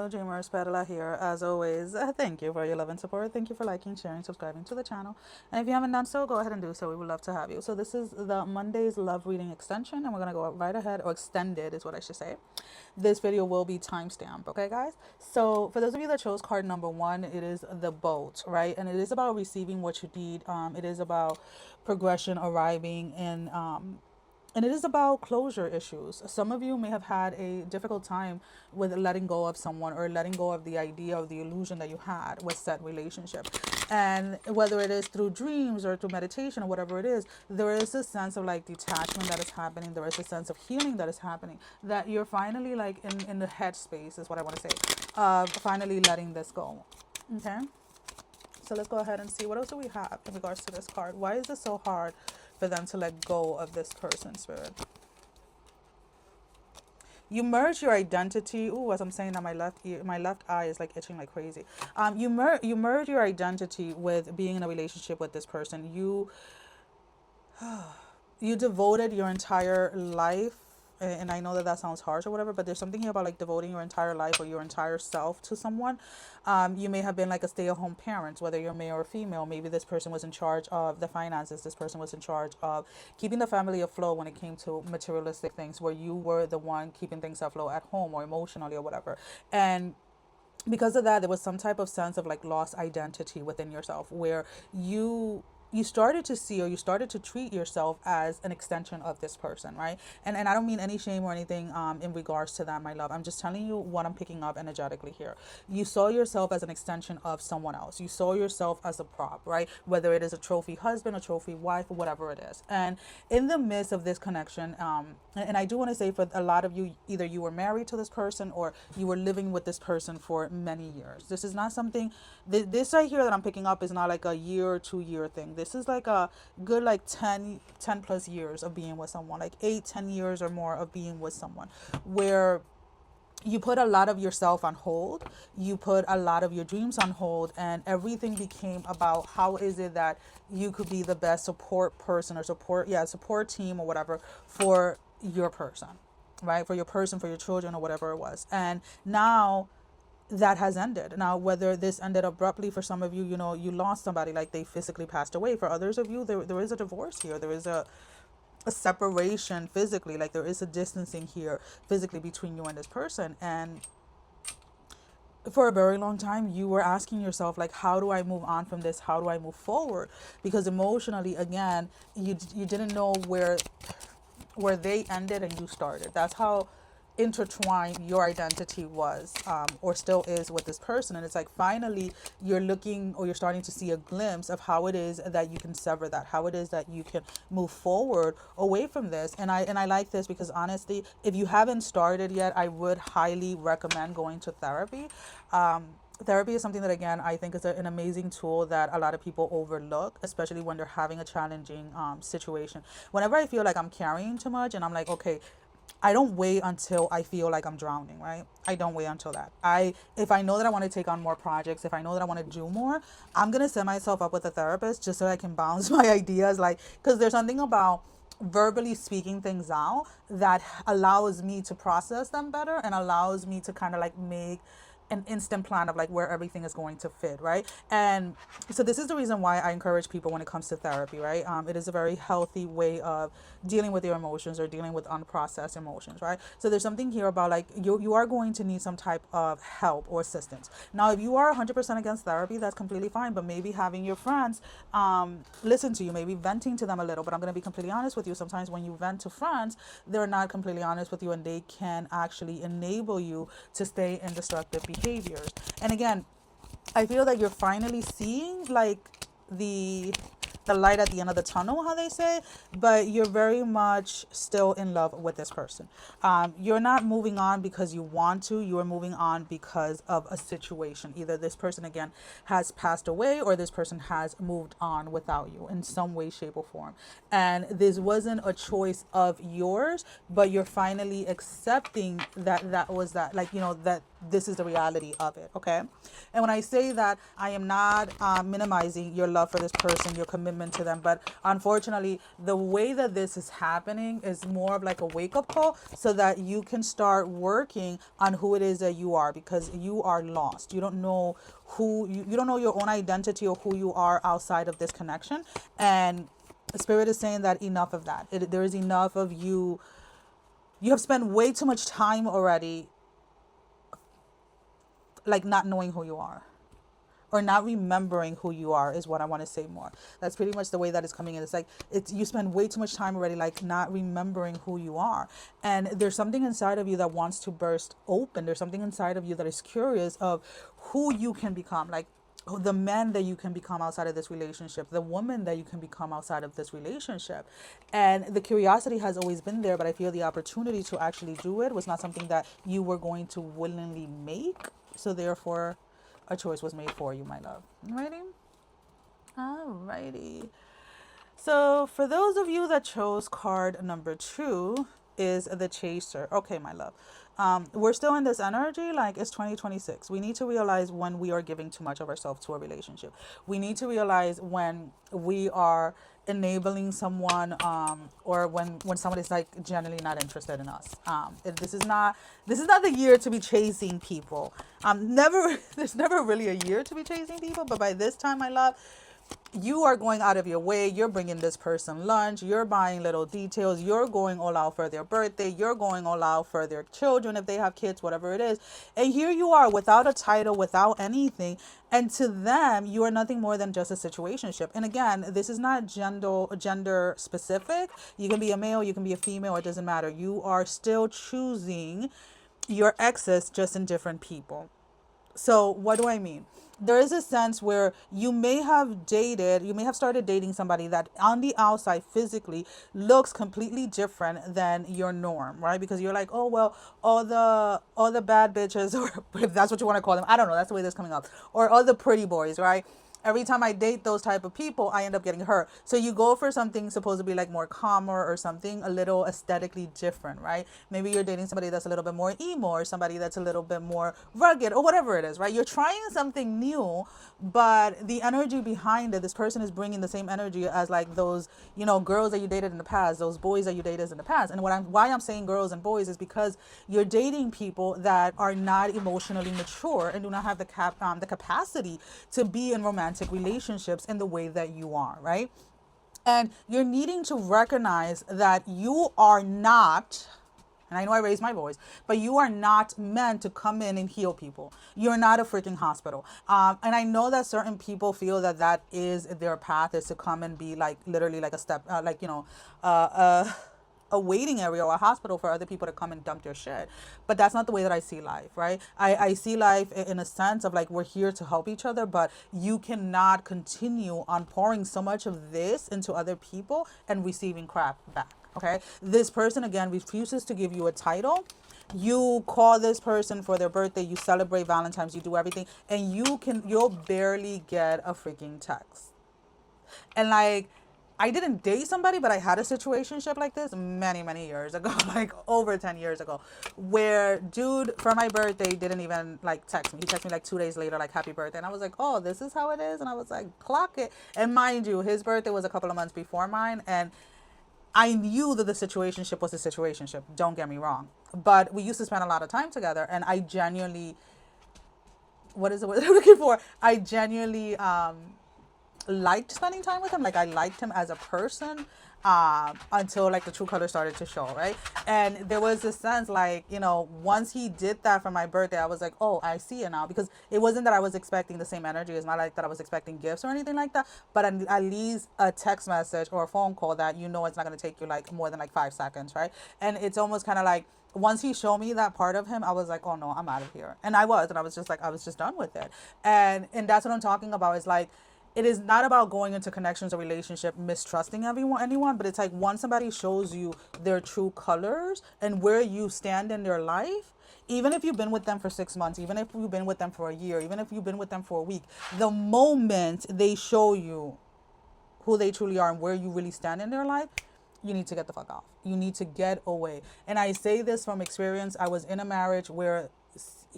Hello, Dreamers. Perla here. As always, thank you for your love and support. Thank you for liking, sharing, subscribing to the channel. And if you haven't done so, go ahead and do so. We would love to have you. So this is the Monday's love reading extension, and we're going to go right ahead, or extended is what I should say. This video will be timestamped, okay, guys? So for those of you that chose card number one, it is the boat, right? And it is about receiving what you need. It is about progression, arriving in and it is about closure issues. Some of you may have had a difficult time with letting go of someone, or letting go of the idea of the illusion that you had with said relationship. And whether it is through dreams or through meditation or whatever it is, there is a sense of like detachment that is happening. There is a sense of healing that is happening, that you're finally like in the headspace is what I want to say, of finally letting this go. Okay. So let's go ahead and see what else do we have in regards to this card. Why is it so hard for them to let go of this person, Spirit? You merge your identity. Ooh, as I'm saying that, my left ear, my left eye is like itching like crazy. You merge your identity with being in a relationship with this person. You devoted your entire life, and I know that that sounds harsh or whatever, but there's something here about like devoting your entire life or your entire self to someone. You may have been like a stay-at-home parent, whether you're male or female. Maybe this person was in charge of the finances. This person was in charge of keeping the family afloat when it came to materialistic things, where you were the one keeping things afloat at home or emotionally or whatever. And because of that, there was some type of sense of like lost identity within yourself, where you started to see, or you started to treat yourself as an extension of this person, right? And I don't mean any shame or anything in regards to that, my love. I'm just telling you what I'm picking up energetically here. You saw yourself as an extension of someone else. You saw yourself as a prop, right? Whether it is a trophy husband, a trophy wife, or whatever it is. And in the midst of this connection, and I do want to say, for a lot of you, either you were married to this person or you were living with this person for many years. This is not something, this right here that I'm picking up is not like a year or 2 year thing. This is like a good like 10 plus years of being with someone, like 8-10 years or more of being with someone, where you put a lot of yourself on hold, you put a lot of your dreams on hold, and everything became about how is it that you could be the best support person, or support team or whatever for your person, right? For your person, for your children, or whatever it was. And now that has ended. Now, whether this ended abruptly for some of you, you know, you lost somebody, like they physically passed away. For others of you, there is a divorce here. There is a separation physically, like there is a distancing here physically between you and this person. And for a very long time, you were asking yourself, like, how do I move on from this? How do I move forward? Because emotionally, again, you didn't know where they ended and you started. That's how intertwined your identity was, or still is, with this person. And it's like finally you're looking, or you're starting to see a glimpse of how it is that you can sever that, how it is that you can move forward away from this. And I like this because honestly, if you haven't started yet, I would highly recommend going to therapy. Therapy is something that, again, I think is an amazing tool that a lot of people overlook, especially when they're having a challenging situation. Whenever I feel like I'm carrying too much, and I'm like, okay, I don't wait until I feel like I'm drowning, right? I don't wait until that. If I know that I want to take on more projects, if I know that I want to do more, I'm going to set myself up with a therapist just so I can bounce my ideas. Like, because there's something about verbally speaking things out that allows me to process them better, and allows me to kind of like make an instant plan of like where everything is going to fit, right? And so this is the reason why I encourage people when it comes to therapy, right? It is a very healthy way of dealing with your emotions, or dealing with unprocessed emotions, right? So there's something here about like you are going to need some type of help or assistance. Now, if you are 100% against therapy, that's completely fine, but maybe having your friends listen to you, maybe venting to them a little. But I'm going to be completely honest with you, sometimes when you vent to friends, they're not completely honest with you, and they can actually enable you to stay in destructive behaviors. And again, I feel that you're finally seeing like the light at the end of the tunnel, how they say, but you're very much still in love with this person. You're not moving on because you want to. You are moving on because of a situation. Either this person, again, has passed away, or this person has moved on without you in some way, shape, or form. And this wasn't a choice of yours, but you're finally accepting that was that, like, you know, that this is the reality of it, okay? And when I say that, I am not minimizing your love for this person, your commitment to them, but unfortunately, the way that this is happening is more of like a wake-up call so that you can start working on who it is that you are, because you are lost. You don't know you don't know your own identity or who you are outside of this connection. And Spirit is saying that enough of that. There is enough of you. You have spent way too much time already, like not knowing who you are or not remembering who you are is what I want to say more. That's pretty much the way that it's coming in. It's like you spend way too much time already, like not remembering who you are. And there's something inside of you that wants to burst open. There's something inside of you that is curious of who you can become. Like the man that you can become outside of this relationship, the woman that you can become outside of this relationship. And the curiosity has always been there, but I feel the opportunity to actually do it was not something that you were going to willingly make. So therefore, a choice was made for you, my love. Alrighty? Alrighty. So for those of you that chose card number 2 is the Chaser. Okay, my love. We're still in this energy, like it's 2026. We need to realize when we are giving too much of ourselves to a relationship. We need to realize when we are enabling someone, or when someone is like genuinely not interested in us. This is not the year to be chasing people. There's never really a year to be chasing people, but by this time, my love, you are going out of your way. You're bringing this person lunch. You're buying little details. You're going all out for their birthday. You're going all out for their children if they have kids, whatever it is. And here you are without a title, without anything. And to them, you are nothing more than just a situationship. And again, this is not gender specific. You can be a male, you can be a female. It doesn't matter. You are still choosing your exes, just in different people. So what do I mean? There is a sense where you may have started dating somebody that on the outside physically looks completely different than your norm, right? Because you're like, oh, well, all the bad bitches, or if that's what you want to call them, I don't know, that's the way this is coming up, or all the pretty boys, right? Every time I date those type of people, I end up getting hurt. So you go for something supposed to be like more calmer or something a little aesthetically different, right? Maybe you're dating somebody that's a little bit more emo, or somebody that's a little bit more rugged, or whatever it is, right? You're trying something new, but the energy behind it, this person is bringing the same energy as like those, girls that you dated in the past, those boys that you dated in the past. And why I'm saying girls and boys is because you're dating people that are not emotionally mature and do not have the capacity to be in romantic relationships in the way that you are, right? And you're needing to recognize that you are not, and I know I raised my voice, but you are not meant to come in and heal people. You're not a freaking hospital. And I know that certain people feel that is their path, is to come and be like literally like a step, a waiting area or a hospital for other people to come and dump their shit. But that's not the way that I see life, right? I see life in a sense of like, we're here to help each other, but you cannot continue on pouring so much of this into other people and receiving crap back, okay? This person, again, refuses to give you a title. You call this person for their birthday, you celebrate Valentine's, you do everything, and you'll barely get a freaking text. And like, I didn't date somebody, but I had a situationship like this many, many years ago, like over 10 years ago, where dude for my birthday didn't even like text me. He texted me like 2 days later, like happy birthday. And I was like, oh, this is how it is. And I was like, clock it. And mind you, his birthday was a couple of months before mine. And I knew that the situationship was a situationship. Don't get me wrong. But we used to spend a lot of time together. And I genuinely, what is the word I'm looking for? I genuinely, liked spending time with him. Like I liked him as a person, until like the true color started to show, right? And there was this sense like, once he did that for my birthday, I was like, oh, I see it now. Because it wasn't that I was expecting the same energy. It's not like that I was expecting gifts or anything like that, but at least a text message or a phone call that it's not going to take you like more than like 5 seconds, right? And it's almost kind of like, once he showed me that part of him, I was like, oh no, I'm out of here. And I was just done with it. And that's what I'm talking about, is like, it is not about going into connections or relationship mistrusting anyone, but it's like once somebody shows you their true colors and where you stand in their life, even if you've been with them for 6 months, even if you've been with them for a year, even if you've been with them for a week, the moment they show you who they truly are and where you really stand in their life, you need to get the fuck off. You need to get away. And I say this from experience. I was in a marriage where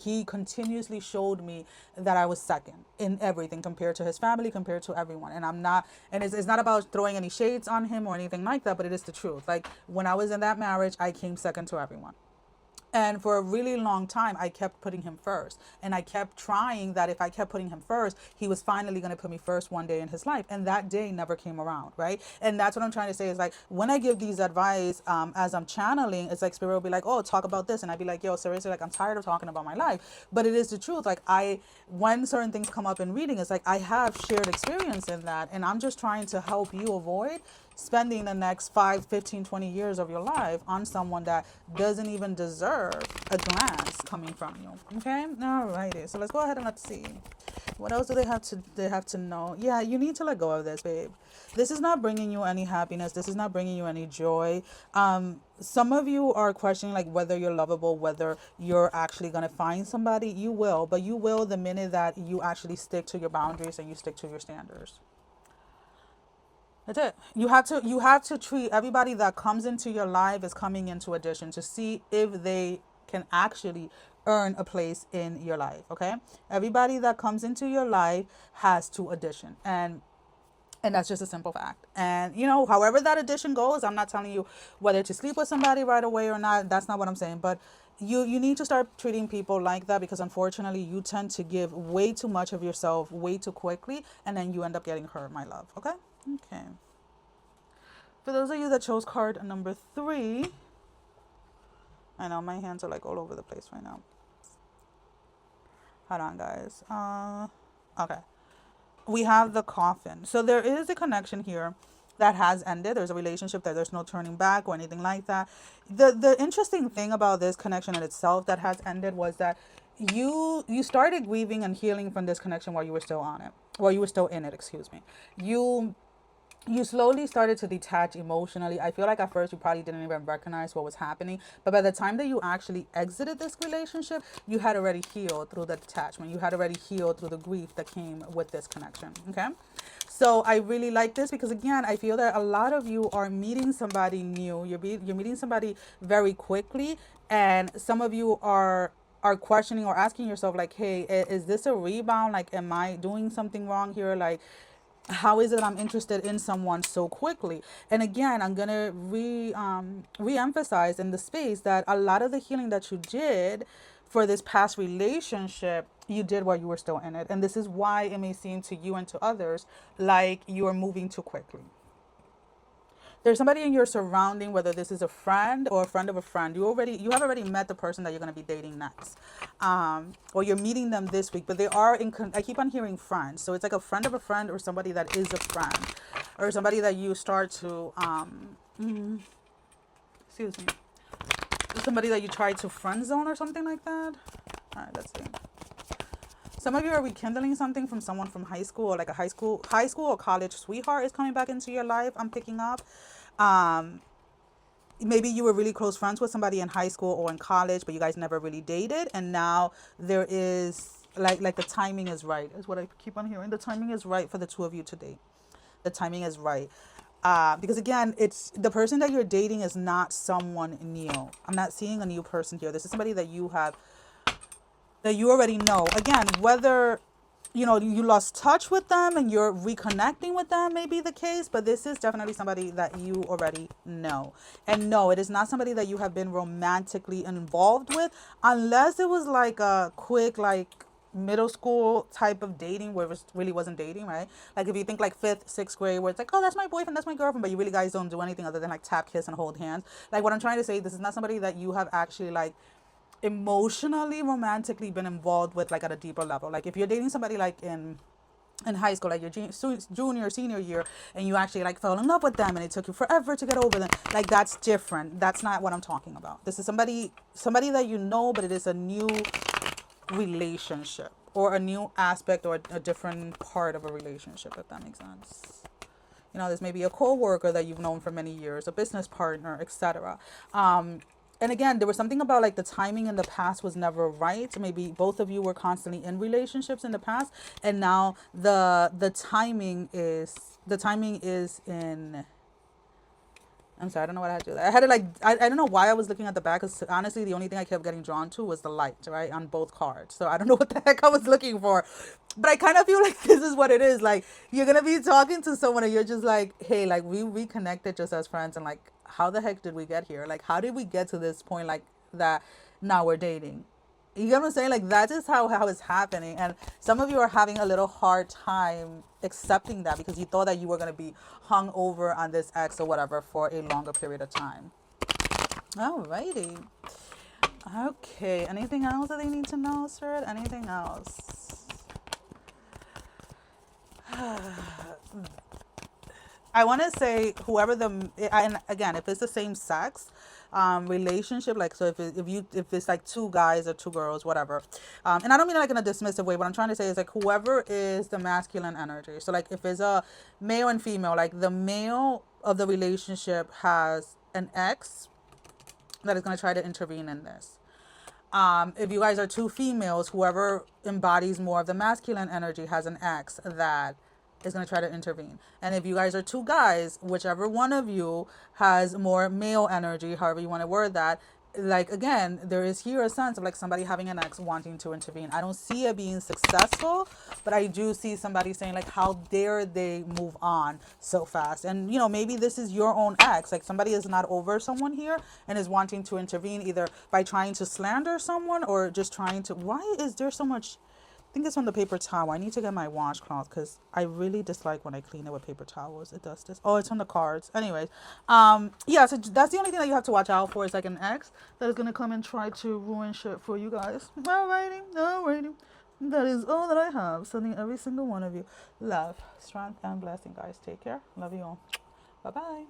he continuously showed me that I was second in everything compared to his family, compared to everyone. And I'm not, and it's not about throwing any shades on him or anything like that, but it is the truth. Like when I was in that marriage, I came second to everyone. And for a really long time, I kept putting him first. And I kept trying that if I kept putting him first, he was finally going to put me first one day in his life. And that day never came around, right? And that's what I'm trying to say is like, when I give these advice, as I'm channeling, it's like Spirit will be like, oh, talk about this. And I'd be like, yo, seriously, like, I'm tired of talking about my life. But it is the truth. Like, when certain things come up in reading, it's like, I have shared experience in that. And I'm just trying to help you avoid spending the next 5, 15, 20 years of your life on someone that doesn't even deserve a glance coming from you. Okay? Alrighty. So let's go ahead and let's see. What else do they have to know? Yeah, you need to let go of this, babe. This is not bringing you any happiness. This is not bringing you any joy. Some of you are questioning like whether you're lovable, whether you're actually going to find somebody. You will, but you will the minute that you actually stick to your boundaries and you stick to your standards. That's it. You have to treat everybody that comes into your life as coming into addition to see if they can actually earn a place in your life. Okay? Everybody that comes into your life has to audition. And that's just a simple fact. And however that addition goes, I'm not telling you whether to sleep with somebody right away or not. That's not what I'm saying. But you need to start treating people like that, because unfortunately you tend to give way too much of yourself way too quickly, and then you end up getting hurt, my love. Okay? Okay. For those of you that chose card number 3, I know my hands are like all over the place right now. Hold on, guys. Okay. We have the coffin. So there is a connection here that has ended. There's a relationship that there's no turning back or anything like that. The interesting thing about this connection in itself that has ended was that you started grieving and healing from this connection while you were still on it. While you were still in it, excuse me. You slowly started to detach emotionally. I feel like at first you probably didn't even recognize what was happening. But by the time that you actually exited this relationship, you had already healed through the detachment. You had already healed through the grief that came with this connection. Okay? So I really like this because, again, I feel that a lot of you are meeting somebody new. You're meeting somebody very quickly. And some of you are questioning or asking yourself, like, hey, is this a rebound? Like, am I doing something wrong here? Like, how is it I'm interested in someone so quickly? And again, I'm gonna re-emphasize in the space that a lot of the healing that you did for this past relationship, you did while you were still in it. And this is why it may seem to you and to others like you are moving too quickly. There's somebody in your surrounding, whether this is a friend or a friend of a friend. You have already met the person that you're going to be dating next, or you're meeting them this week. But they are I keep on hearing friends, so it's like a friend of a friend or somebody that is a friend, or somebody that you start to excuse me, somebody that you try to friend zone or something like that. All right, let's see. Some of you are rekindling something from someone from high school, or like a high school or college sweetheart is coming back into your life. I'm picking up. Maybe you were really close friends with somebody in high school or in college, but you guys never really dated. And now there is like the timing is right, is what I keep on hearing. The timing is right for the two of you to date. The timing is right. Because again, it's the person that you're dating is not someone new. I'm not seeing a new person here. This is somebody that you already know. Again, whether you lost touch with them and you're reconnecting with them may be the case, but this is definitely somebody that you already know. And no, it is not somebody that you have been romantically involved with, unless it was like a quick middle school type of dating where it really wasn't dating, right? Like if you think like 5th, 6th grade, where it's like, oh, that's my boyfriend, that's my girlfriend, but you really guys don't do anything other than like tap, kiss, and hold hands. Like what I'm trying to say, this is not somebody that you have actually like emotionally, romantically been involved with like at a deeper level. Like if you're dating somebody like in high school, like your junior, senior year, and you actually like fell in love with them and it took you forever to get over them, like that's different. That's not what I'm talking about. This is somebody that you know, but it is a new relationship or a new aspect or a different part of a relationship, if that makes sense. This may be a co-worker that you've known for many years, a business partner, etc. And again, there was something about like the timing in the past was never right. Maybe both of you were constantly in relationships in the past, and now the timing is I'm sorry, I don't know what I had to do. I had to like, I don't know why I was looking at the back. Cause honestly, the only thing I kept getting drawn to was the light, right, on both cards. So I don't know what the heck I was looking for, but I kind of feel like this is what it is. Like you're gonna be talking to someone and you're just like, hey, like we reconnected just as friends, and like, how the heck did we get here? Like, how did we get to this point? Like that now we're dating. You get what I'm saying? Like that is how it's happening. And some of you are having a little hard time accepting that because you thought that you were gonna be hung over on this ex or whatever for a longer period of time. Alrighty. Okay. Anything else that they need to know, sir? Anything else? I want to say whoever and again, if it's the same sex relationship, like so if it's like two guys or two girls, whatever, and I don't mean like in a dismissive way. What I'm trying to say is like whoever is the masculine energy. So like if it's a male and female, like the male of the relationship has an ex that is going to try to intervene in this. If you guys are two females, whoever embodies more of the masculine energy has an ex that is going to try to intervene. And if you guys are two guys, whichever one of you has more male energy, however you want to word that, like again, there is here a sense of like somebody having an ex wanting to intervene. I don't see it being successful, but I do see somebody saying like, how dare they move on so fast? And you know, maybe this is your own ex. Like somebody is not over someone here and is wanting to intervene either by trying to slander someone or just trying to. Why is there so much? I think it's from the paper towel. I need to get my washcloth because I really dislike when I clean it with paper towels. It does this. Oh, it's on the cards. Anyways, yeah. So that's the only thing that you have to watch out for is like an ex that is gonna come and try to ruin shit for you guys. Alrighty, alrighty. That is all that I have. Sending every single one of you love, strength, and blessing, guys. Take care. Love you all. Bye bye.